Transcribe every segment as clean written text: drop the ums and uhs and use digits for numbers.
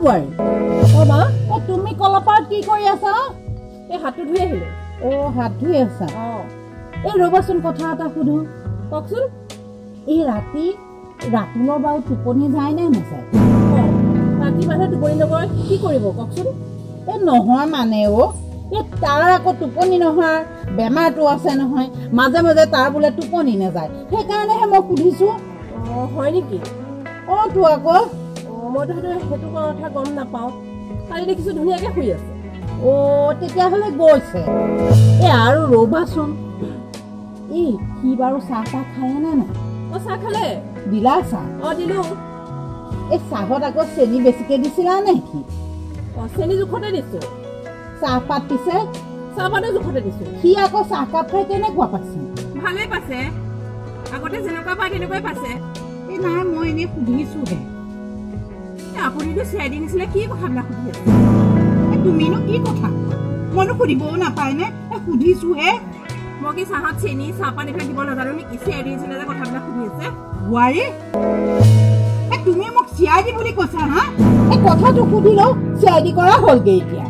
বোৱাৰী অ মা তুমি কলপাত কি কৰি আছা এই হাতটো ধুই আহিলো অ হাত ধুই আছা এই ৰবাচোন কথা এটা সুধো কওকচোন এই ৰাতিলৰ বাৰু টোপনি যায় নে নাযায় ৰাতি মানুহে টোপনি নগয় কি কৰিব কওকচোন এই নহয় মানে এই তাৰ আকৌ টোপনি নহয় বেমাৰটো আছে নহয় মাজে মাজে তাৰ বোলে টোপনি নাযায় সেইকাৰণেহে মই সুধিছো হয় নেকি তো আকৌ মইতো সেইটো কথা গম নাপাওঁ কালি দেখিছো ধুনীয়াকে শুই আছে তেতিয়াহ'লে গৈছে এই আৰু ৰবাচোন এই সি বাৰু চাহ খায় নে নাই চাহ খালে দিলা চাহ দিলো এই চাহত আকৌ চেনি বেছিকে দিছিলা নে কি চেনি জোখতে দিছো চাহপাত দিছে চাহপাতৰ জোখতে দিছো সি আকৌ চাহকাপ খাই কেনেকুৱা পাইছে ভালেই পাইছে আগতে যেনেকুৱা পায় তেনেকুৱাই পাইছে এই নাই মই এনেই সুধিছোহে আপুনিতো চিআইডি নিচিনা কি কথাবিলাক সুধি আছে তুমিনো কি কথা মইনো সুধিবও নাপায় নে সুধিছোহে মই কি চাহত চেনি চাহপাত এইবিলাক দিব নাজানো নেকি চিআইডি নিচিনা যে কথাবিলাক সুধি আছে বোৱাৰী তুমি মোক চিআইডি বুলি কৈছা হা এই কথাটো সুধি লওঁ চিআইডি কৰা হ'লগে এতিয়া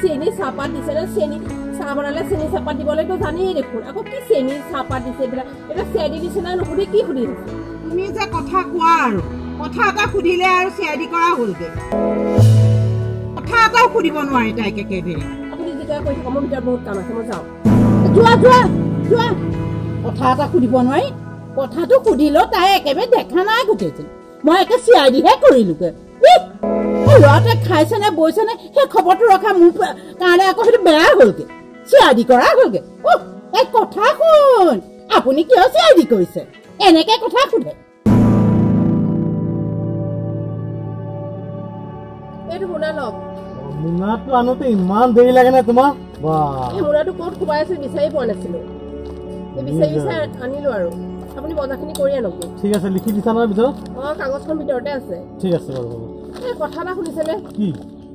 চেনি চাহপাত দিছে নে চেনি চাহ বনালে চেনি চাহপাত দিবলৈতো জানেই দেখোন আকৌ কি চেনি চাহপাত দিছে এইবিলাক এটা চিআইডি নিচিনা নুসুধি কি সুধি আছে তুমি যে কথা কোৱা আৰু কথা এটা সুধিলে আৰু চিআইডি কৰা হ'লগে কথা এটাও সুধিব নোৱাৰি তাইক একেবাৰে আপুনি যেতিয়া কৈ থাকক মোৰ ভিতৰত বহুত কাম আছে মই যাওঁ যোৱা কথা এটা সুধিব নোৱাৰি কথাটো সুধিলো তাই একেবাৰে দেখা নাই গোটেইজন মই একে চিআইডিহে কৰিলোগে ল'ৰাটোৱে খাইছে নে বৈছে নে সেই খবৰটো ৰখা মোৰ কাৰণে আকৌ সেইটো বেয়া হ'লগে চিআইডি কৰা হ'লগে তাই কথা শুন আপুনি কিয় চিআইডি কৰিছে এনেকে কথা সোধে এইটো মোনা লওক মোনাটো আনোতে ইমান দেৰি লাগে নে তোমাৰ এই মোনাটো ক'ত খুৱাই আছে বিচাৰি পোৱা নাছিলো বিচাৰি আনিলো আৰু আপুনি বজাৰখিনি কৰি আনক ঠিক আছে লিখি দিছা নহয় ভিতৰত কাগজখন ভিতৰতে আছে ঠিক আছে বাৰু এই কথা এটা শুনিছেনে কি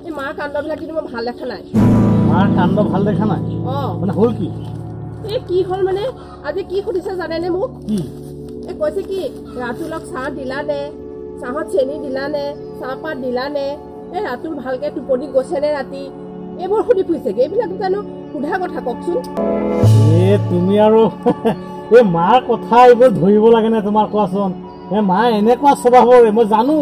এই মাৰ কাণ্ডবিলাক কিন্তু মই ভাল দেখা নাই মাৰ কাণ্ড ভাল দেখা নাই মানে হ'ল কি এই কি হ'ল মানে আজি কি সুধিছে জানেনে মোক কি এই কৈছে কি ৰাতুলক চাহ দিলা নে চাহত চেনি দিলা নে চাহপাত দিলা নে এই ৰাতুল ভালকে টোপনি গৈছে নে ৰাতি এইবোৰ সুধি ফুৰিছেগে এইবিলাক জানো সোধা কথা কওকচোন তুমি আৰু এই মাৰ কথা এইবোৰ ধৰিব লাগে নে তোমাৰ কোৱাচোন মা এনেকুৱা স্বভাৱৰ মই জানো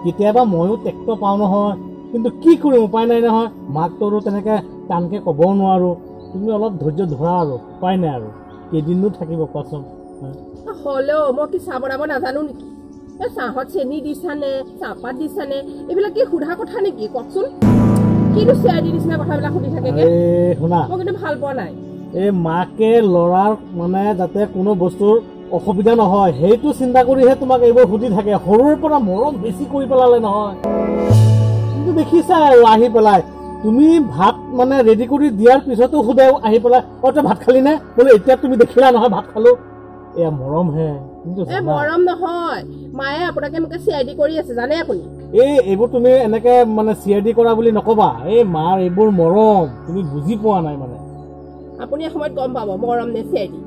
কেতিয়াবা ময়ো টেক্ট পাওঁ নহয় কিন্তু কি কৰিম উপায় নাই নহয় মাকতো তেনেকে টানকে ক'বও নোৱাৰো তুমি অলপ ধৈৰ্য ধৰা আৰু উপায় নাই আৰু কেইদিনো থাকিব কোৱাচোন হ'লেও মই কি চাহ বনাব নাজানো নেকি এই চাহত চেনি দিছানে চাহপাত দিছানে এইবিলাক কি সোধা কথা নেকি কওকচোন কিন্তু চিআইডি নিচিনা কথাবিলাক সুধি থাকে শুনা মই কিন্তু ভাল পোৱা নাই এই মাকে ল'ৰাৰ মানে যাতে কোনো বস্তুৰ অসুবিধা নহয় সেইটো চিন্তা কৰিহে তোমাক এইবোৰ সুধি থাকে সৰুৰ পৰা মৰম বেছি কৰি পেলালে নহয় কিন্তু দেখিছা আৰু আহি পেলাই তুমি ভাত মানে ৰেডি কৰি দিয়াৰ পিছতো সোধে আহি পেলাই তই ভাত খালি নে বোলে এতিয়া তুমি দেখিলা নহয় ভাত খালো এয়া মৰম হে কিন্তু মৰম নহয় মায়ে আপোনাকে মোকে চিআইডি কৰি আছে জানে আপুনি এইবোৰ তুমি এনেকে মানে চিআইডি কৰা বুলি নকবা এই মাৰ এইবোৰ মৰম তুমি বুজি পোৱা নাই মানে আপুনি এসময়ত গম পাব মৰম নে চিআইডি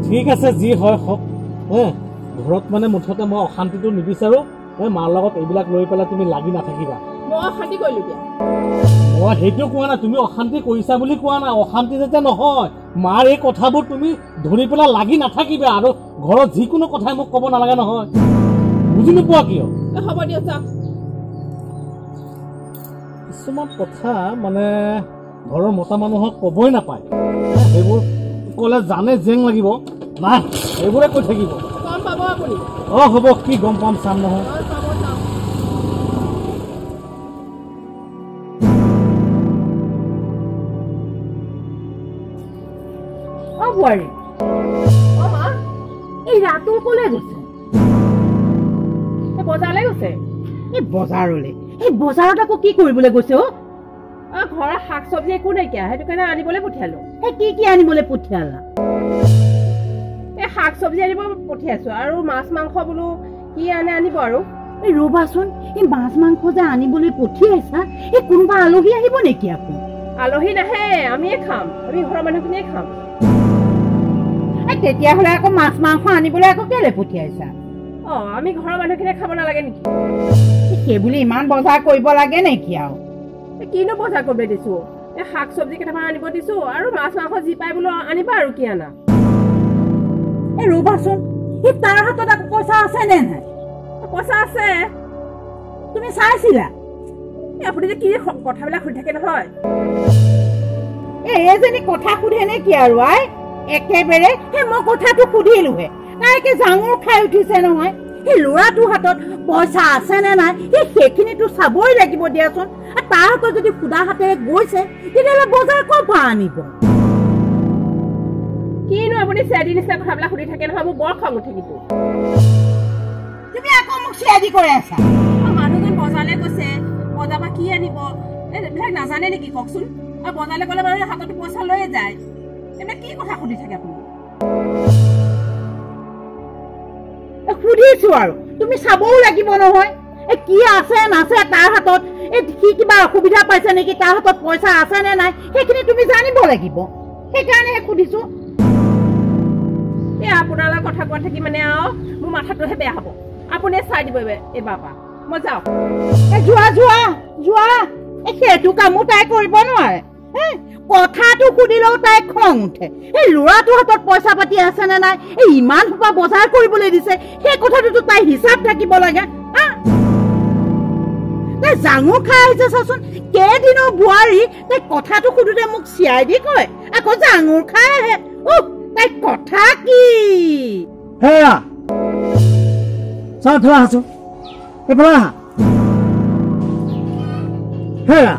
ঠিক আছে যি হয় হওক ঘৰত মানে মুঠতে মই অশান্তিটো নিবিচাৰো মাৰ লগত এইবিলাক লৈ পেলাই তুমি লাগি নাথাকিবা মই অশান্তি কৰিলো দিয়া মই সেইটো কোৱা নাই তুমি অশান্তি কৰিছা বুলি কোৱা নাই অশান্তি যেতিয়া নহয় মাৰ এই কথাবোৰ তুমি ধৰি পেলাই লাগি নাথাকিবা আৰু ঘৰত যিকোনো কথাই মোক ক'ব নালাগে নহয় বুজি নোপোৱা কিয় হ'ব দিয়ক যাওক কিছুমান কথা মানে ঘৰৰ মতা মানুহক ক'বই নাপায় সেইবোৰ ক'লে জানে জেং লাগিব নাই এইবোৰে কৈ থাকিব গম পাব আপুনি হ'ব কি গম পাম চাম নহয় বোৱাৰী এই ৰাতুল ক'লে গৈছে বজাৰলৈ গৈছে এই বজাৰলৈ এই বজাৰত আকৌ কি কৰিবলৈ গৈছে ঘৰৰ শাক চব্জি একো নাইকিয়া সেইটো কাৰণে আনিবলৈ পঠিয়ালো কি আনিবলৈ পঠিয়ালা এই শাক চব্জি আনিব পঠিয়াইছো আৰু মাছ মাংস বোলো কি আনিব আৰু এই ৰবাচোন এই মাছ মাংস যে আনিবলৈ পঠিয়াইছা এই কোনোবা আলহী আহিব নেকি আকৌ আলহী নাহে আমিয়ে খাম আমি ঘৰৰ মানুহখিনিয়ে খাম তেতিয়াহ'লে আকৌ মাছ মাংস আনিবলৈ আকৌ কেলে পঠিয়াইছা আমি ঘৰৰ মানুহখিনিয়ে খাব নালাগে নেকি সেই বুলি ইমান বজাৰ কৰিব লাগে নেকি আৰু কিনো বজাৰ কৰিব দিছো এই শাক চব্জি কেইটামান আনিব দিছো আৰু মাছ মাংস যি পাই বোলো আনিবা আৰু কি আনা এই ৰবাচোন সি তাৰ হাতত আকৌ পইচা আছে নে নাই পইচা আছে তুমি চাইছিলা আপুনি যে কি কথাবিলাক সুধি থাকে নহয় এইজনী কথা সুধে নে কি আৰু আই একেবাৰে সেই মই কথাটো সুধিলোহে তাইকে জাঙুৰ খাই উঠিছে নহয় সেই ল'ৰাটোৰ হাতত পইচা আছে নে নাই সেইখিনিতো চাবই লাগিব দিয়াচোন তাৰ হাতত যদি সুধা হাতেৰে গৈছে তেতিয়াহ'লে বজাৰ ক'ৰ পৰা আনিব কিনো আপুনি চিয়াদি নিচিনা কথাবিলাক সুধি থাকে নহয় মোৰ বৰ খং উঠে কিন্তু তুমি আকৌ মোক চিয়াদি কৰি আছা মানুহজন বজাৰলৈ গৈছে বজাৰ পৰা কি আনিব এইবিলাক নাজানে নেকি কওকচোন আৰু বজাৰলৈ গ'লে মানুহে হাততো পইচা লৈয়ে যায় এইবিলাক কি কথা সুধি থাকে আপুনি সুধিছো আৰু তুমি চাবও লাগিব নহয় কি আছে নাছে তাৰ হাতত সি কিবা অসুবিধা পাইছে নেকি তাৰ হাতত পইচা আছে নে নাই সেইখিনি তুমি জানিব লাগিব সেইকাৰণেহে সুধিছো এই আপোনাৰ লগত কথা কোৱা থাকি মানে আৰু মোৰ মাথাটোহে বেয়া হ'ব আপুনি চাই দিব এইবাৰ পৰা মই যাওঁ যোৱা যোৱা যোৱা সেইটো কামো তাই কৰিব নোৱাৰে কথাটো সুধিলেও তাই খং উঠে এই ল'ৰাটোৰ হাতত পইচা পাতি আছে নে নাই ইমান সোপা বজাৰ কৰিবলৈ দিছে সেই কথাটোতো তাই হিচাপ থাকিব লাগে তাই জাঙুৰ খাই আহিছে চাচোন কেইদিনৰ বোৱাৰী তাই কথাটো সুধোতে মোক চিয়াই দি কয় আকৌ জাঙুৰ খাই আহে তাই কথা কি হেৰা চাহ থোৱা আছো এইফালে আহা হেৰা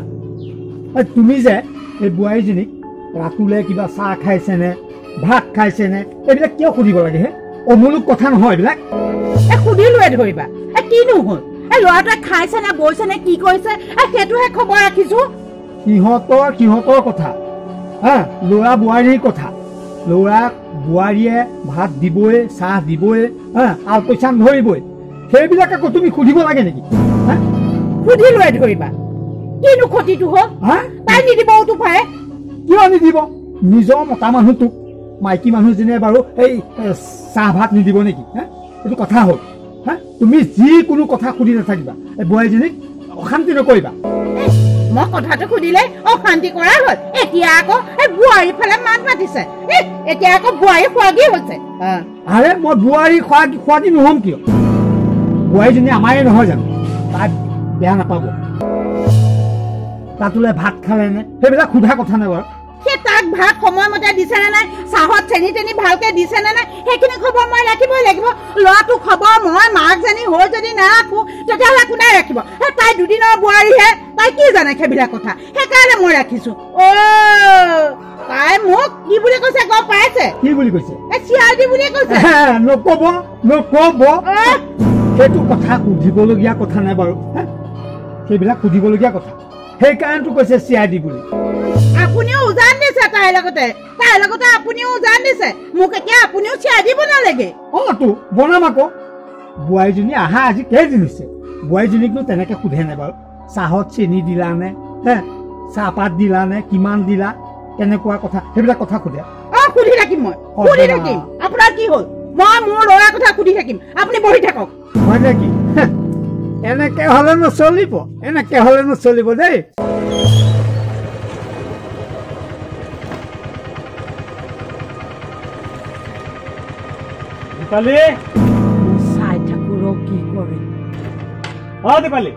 তুমি যে এই বোৱাৰীজনীক ৰাতুলে কিবা চাহ খাইছেনে ভাত খাইছেনে এইবিলাক কিয় সুধিব লাগে হে অমূলক কথা নহয় এইবিলাক সুধিলোৱে ধৰিবা কিনো হ'ল ল'ৰাটোৱে খাইছেনে বৈছেনে কি কৰিছে সেইটোহে খবৰ ৰাখিছো সিহঁতৰ কথা ল'ৰা বোৱাৰীৰ কথা ল'ৰাক বোৱাৰীয়ে ভাত দিবই চাহ দিবই আলপৈচান ধৰিবই সেইবিলাক আকৌ তুমি সুধিব লাগে নেকি সুধিলোৱে ধৰিবা কিনো ক্ষতিটো হ'ল তাই নিদিবওতো পাৰে কিয় নিদিব নিজৰ মতা মানুহটোক মাইকী মানুহজনীয়ে বাৰু এই চাহ ভাত নিদিব নেকি এইটো কথা হ'ল তুমি যিকোনো কথা সুধি নাথাকিবা এই বোৱাৰীজনীক অশান্তি নকৰিবা মই কথাটো সুধিলে অশান্তি কৰা হ'ল এতিয়া আকৌ এই বোৱাৰীৰ ফালে মাত মাতিছে এতিয়া আকৌ বোৱাৰী খোৱাগী হৈছে আৰে মই বোৱাৰী খোৱাগী নহ'ম কিয় বোৱাৰীজনী আমাৰে নহয় জানো তাই বেয়া নাপাব তাতোলে ভাত খালেনে সেইবিলাক সোধা কথা নাই বাৰু সেই তাক ভাত সময়মতে দিছে নে নাই চাহত চেনি তেনি ভালকে দিছে নে নাই সেইখিনি খবৰ মই ৰাখিবই লাগিব ল'ৰাটো খবৰ মই মাকজনী হৈ যদি নাৰাখো তেতিয়াহ'লে কোনে ৰাখিব তাই দুদিনৰ বোৱাৰীহে তাই কি জানে সেইবিলাক কথা সেইকাৰণে মই ৰাখিছো তাই মোক কি বুলি কৈছে গম পাইছে কি বুলি কৈছে চিয়াৰ্দি বুলি কৈছে নকব সেইটো কথা সুধিবলগীয়া কথা নাই বাৰু সেইবিলাক সুধিবলগীয়া কথা সেইকাৰণেতো কৈছে চিয়াৰ্দি বুলি আপুনিও উজান দিছে তাইৰ লগতে আপুনিও উজান দিছে মোক এতিয়া আপুনিও চিয়াৰ্দি বনালেগে তো বনাম আকৌ বোৱাৰীজনী আহা আজি কেইদিন হৈছে বোৱাৰীজনীকনো তেনেকে সোধে নাই বাৰু চাহত চেনি দিলা নে চাহপাত দিলা নে কিমান দিলা কেনেকুৱা কথা সেইবিলাক কথা সোধে সুধি থাকিম মই সুধি থাকিম আপোনাৰ কি হ'ল মই মোৰ ল'ৰাৰ কথা সুধি থাকিম আপুনি বহি থাকক হয় নেকি এনেকে হলে নচলিব দেই দীপালি চাই থাকো ৰ কি কৰে দীপালি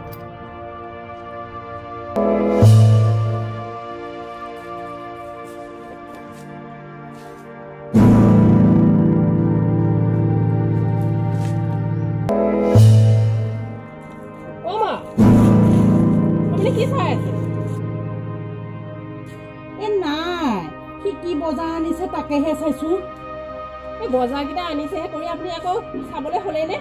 বজাৰ আনিছে তাকেহে চাইছো বজাৰ কেইটা আনিছেহে কৰি আপুনি আকৌ চাবলৈ হ'লেই নে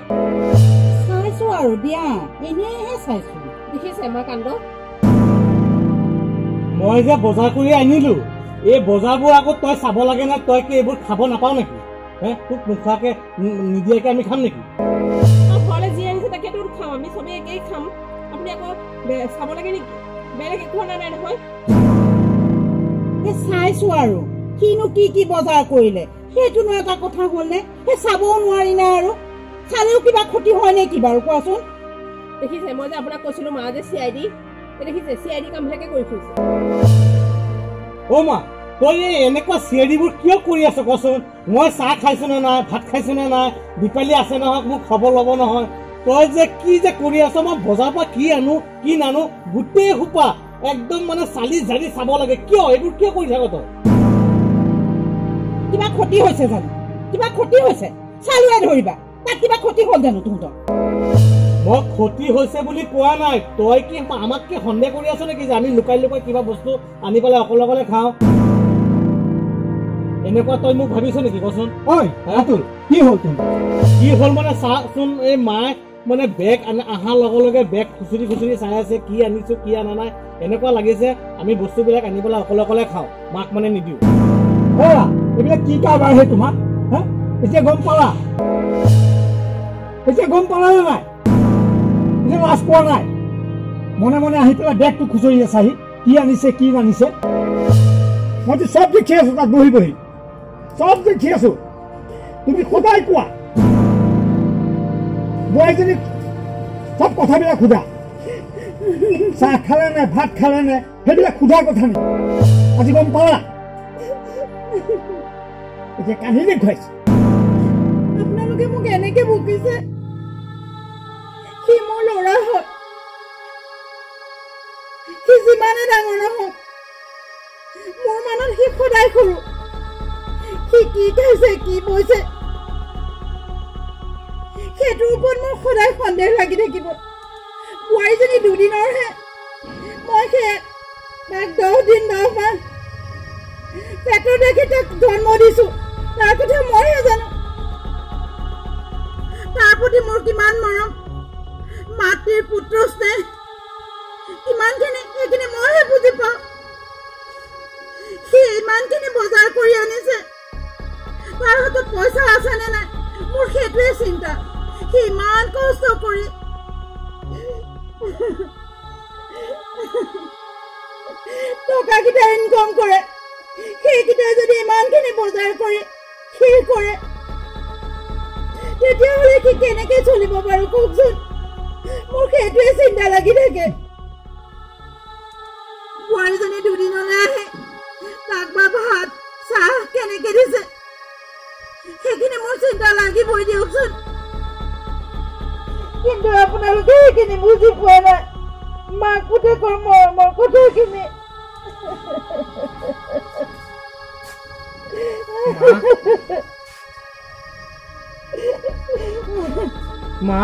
চাইছো আৰু দিয়া এনেহে চাইছো দেখিছে মই কাণ্ড মই যে বজাৰ কৰি আনিলো এই বজাৰবোৰ আকৌ তই চাব লাগে নে তই কি এইবোৰ খাব নাপাও নেকি তোক নোখোৱাকে নিদিয়াকে আমি খাম নেকি ঘৰলে যি আনিছে তাকেতো খাম আমি চবেই একেই খাম আপুনি আকৌ চাব লাগে নেকি বেলেগ একো অনা নাই নহয় চাইছো আৰু কিনো কি বজাৰ কৰিলে সেইটোনো এটা কথা হ'ল নে চাবও নোৱাৰি না আৰু চালেও কিবা ক্ষতি হয় নেকি বাৰু কোৱাচোন দেখিছে মই যে আপোনাক কৈছিলো মা যে CID দেখিছে CID কামবিলাকে কৰি ফুৰিছে অ মা তই এনেকুৱা চিৰিবোৰ কিয় কৰি আছ কচোন মই চাহ খাইছো নে নাই ভাত খাইছো নে নাই দীপালি আছে নহয় মোক খবৰ ল'ব নহয় তই যে কি যে কৰি আছ মই বজাৰৰ পৰা কি আনো কি নানো গোটেই সোপা একদম মানে চালি জাৰি চাব লাগে কিয় এইবোৰ কিয় কৰি থাক তই কিবা ক্ষতি হৈছে জানো কিবা ক্ষতি হৈছে চালুৱাই ধৰিবা তাত কিবা ক্ষতি হ'ল জানো তহঁতৰ মই ক্ষতি হৈছে বুলি কোৱা নাই তই কি আমাক কি সন্দেহ কৰি আছ নেকি যে আমি লুকাই লুকাই কিবা বস্তু আনি পেলাই অকলে অকলে খাওঁ এনেকুৱা তই মোক ভাবিছ নেকি কচোন ঐ ৰাতুল কি হ'ল তোমাৰ কি হ'ল মানে চাচোন এই মায়ে মানে বেগ অহাৰ লগে লগে বেগ খুচুৰি খুচুৰি চাই আছে কি আনিছো কি আনা নাই এনেকুৱা লাগিছে আমি বস্তুবিলাক আনি পেলাই অকলে অকলে খাওঁ মাক মানে নিদিওঁ এইবিলাক কি কাৰবাৰ হে তোমাৰ হা এতিয়া গম পালা নে নাই এতিয়া লাজ পোৱা নাই মনে মনে আহি পেলাই বেগটো খুচৰি আছাহি কি আনিছে কি নানিছে মইতো চব দেখি আছো তাত বহি বহি চব দেখি আছো তুমি সদায় কোৱা বোৱাৰীজনীক চব কথাবিলাক সোধা চাহ খালে নে ভাত খালে নে সেইবিলাক সোধা কথা নেকি আজি গম পালা এতিয়া কান্দি দেখুৱাইছে আপোনালোকে মোক এনেকে বকিছে সি মোৰ ল'ৰা হয় সি যিমানে ডাঙৰ নহওক মোৰ মনত সি সদায় সৰু সি কি খাইছে কি বৈছে সেইটোৰ ওপৰত মোৰ সদায় সন্দেহ লাগি থাকিব বোৱাৰীজনী দুদিনৰহে মই তাক 10 দিন 10 মাহ পেটত ৰাখি তাক জন্ম দিছো তাৰ কথা মইহে জানো তাৰ প্ৰতি মোৰ কিমান মৰম মাতৃৰ পুত্ৰ স্নেহ কিমানখিনি সেইখিনি মইহে বুজি পাওঁ সি ইমানখিনি বজাৰ কৰি আনিছে তাৰ হাতত পইচা আছে নে নাই মোৰ সেইটোৱে চিন্তা সি ইমান কষ্ট কৰি টকাকেইটা ইনকম কৰে সেইকেইটাই যদি ইমানখিনি বজাৰ কৰি ক্ষীৰ কৰে তেতিয়াহ'লে সি কেনেকে চলিব বাৰু কওকচোন মোৰ সেইটোৱে চিন্তা লাগি থাকে বোৱাৰীজনী দুদিনলৈ আহে তাক বা ভাত চাহ কেনেকে দিছে সেইখিনি মোৰ চিন্তা লাগিবই দিয়কচোন কিন্তু আপোনালোকে সেইখিনি বুজি পোৱা নাই মাক পুতেকৰ মৰমৰ কথাখিনি মা